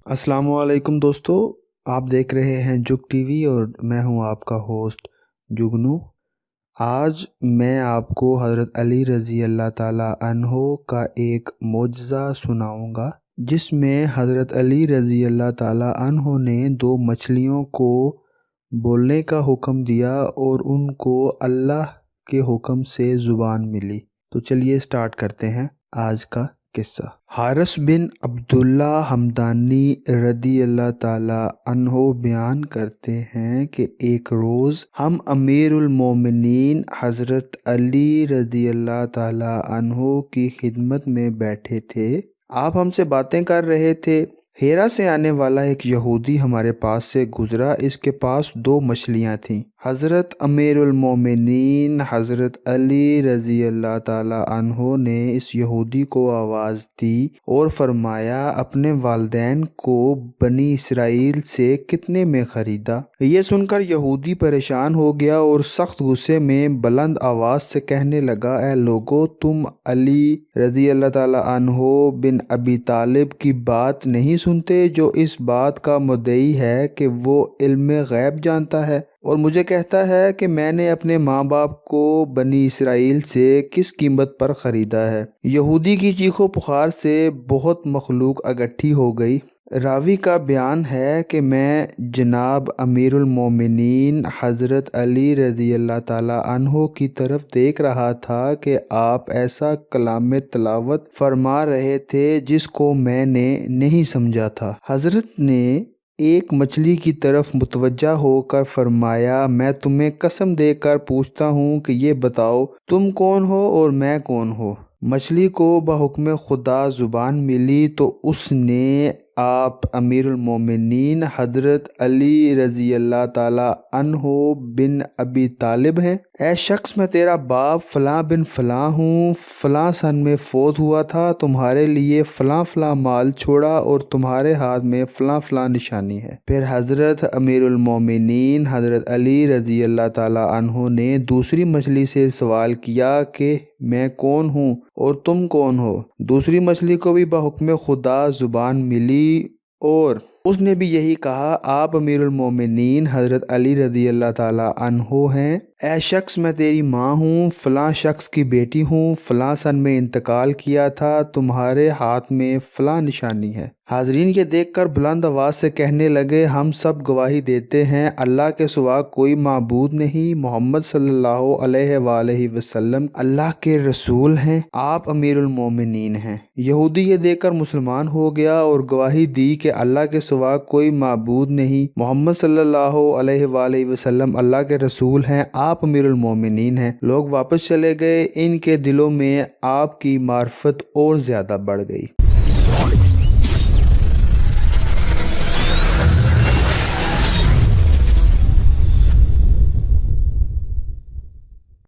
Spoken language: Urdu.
السلام علیکم دوستو، آپ دیکھ رہے ہیں جگ ٹی وی اور میں ہوں آپ کا ہوسٹ جگنو۔ آج میں آپ کو حضرت علی رضی اللہ تعالیٰ عنہ کا ایک معجزہ سناؤں گا، جس میں حضرت علی رضی اللہ تعالیٰ عنہ نے 2 مچھلیوں کو بولنے کا حکم دیا اور ان کو اللہ کے حکم سے زبان ملی۔ تو چلیے سٹارٹ کرتے ہیں آج کا قصہ۔ حارث بن عبداللہ ہمدانی رضی اللہ تعالیٰ عنہ بیان کرتے ہیں کہ ایک روز ہم امیر المومنین حضرت علی رضی اللہ تعالیٰ عنہ کی خدمت میں بیٹھے تھے۔ آپ ہم سے باتیں کر رہے تھے۔ ہیرا سے آنے والا ایک یہودی ہمارے پاس سے گزرا۔ اس کے پاس 2 مچھلیاں تھیں۔ حضرت امیر المومنین حضرت علی رضی اللہ تعالیٰ عنہ نے اس یہودی کو آواز دی اور فرمایا، اپنے والدین کو بنی اسرائیل سے کتنے میں خریدا؟ یہ سن کر یہودی پریشان ہو گیا اور سخت غصے میں بلند آواز سے کہنے لگا، اے لوگو، تم علی رضی اللہ تعالیٰ عنہ بن ابی طالب کی بات نہیں سنتے، جو اس بات کا مدعی ہے کہ وہ علم غیب جانتا ہے اور مجھے کہتا ہے کہ میں نے اپنے ماں باپ کو بنی اسرائیل سے کس قیمت پر خریدا ہے؟ یہودی کی چیخو پکار سے بہت مخلوق اکٹھی ہو گئی۔ راوی کا بیان ہے کہ میں جناب امیر المومنین حضرت علی رضی اللہ تعالیٰ عنہ کی طرف دیکھ رہا تھا کہ آپ ایسا کلام تلاوت فرما رہے تھے جس کو میں نے نہیں سمجھا تھا۔ حضرت نے ایک مچھلی کی طرف متوجہ ہو کر فرمایا، میں تمہیں قسم دے کر پوچھتا ہوں کہ یہ بتاؤ تم کون ہو اور میں کون ہوں؟ مچھلی کو بحکم خدا زبان ملی تو اس نے آپ امیر المومنین حضرت علی رضی اللہ تعالیٰ عنہ بن ابی طالب ہیں؟ اے شخص، میں تیرا باپ فلاں بن فلاں ہوں، فلاں سن میں فوت ہوا تھا، تمہارے لیے فلاں فلاں مال چھوڑا اور تمہارے ہاتھ میں فلاں فلاں نشانی ہے۔ پھر حضرت امیر المومنین حضرت علی رضی اللہ تعالیٰ عنہ نے دوسری مچھلی سے سوال کیا کہ میں کون ہوں اور تم کون ہو؟ دوسری مچھلی کو بھی بحکم خدا زبان ملی اور اس نے بھی یہی کہا، آپ امیر المومنین حضرت علی رضی اللہ تعالیٰ عنہ ہیں۔ اے شخص، میں تیری ماں ہوں، فلاں شخص کی بیٹی ہوں، فلاں سن میں انتقال کیا تھا، تمہارے ہاتھ میں فلاں نشانی ہے۔ حاضرین یہ دیکھ کر بلند آواز سے کہنے لگے، ہم سب گواہی دیتے ہیں اللہ کے سوا کوئی معبود نہیں، محمد صلی اللہ علیہ وآلہ وسلم اللہ کے رسول ہیں، آپ امیر المومنین ہیں۔ یہودی یہ دیکھ کر مسلمان ہو گیا اور گواہی دی کہ اللہ کے سوا کوئی معبود نہیں، محمد صلی اللہ علیہ وآلہ وسلم اللہ کے رسول ہیں، آپ امیر المومنین ہیں۔ لوگ واپس چلے گئے۔ ان کے دلوں میں آپ کی معرفت اور زیادہ بڑھ گئی۔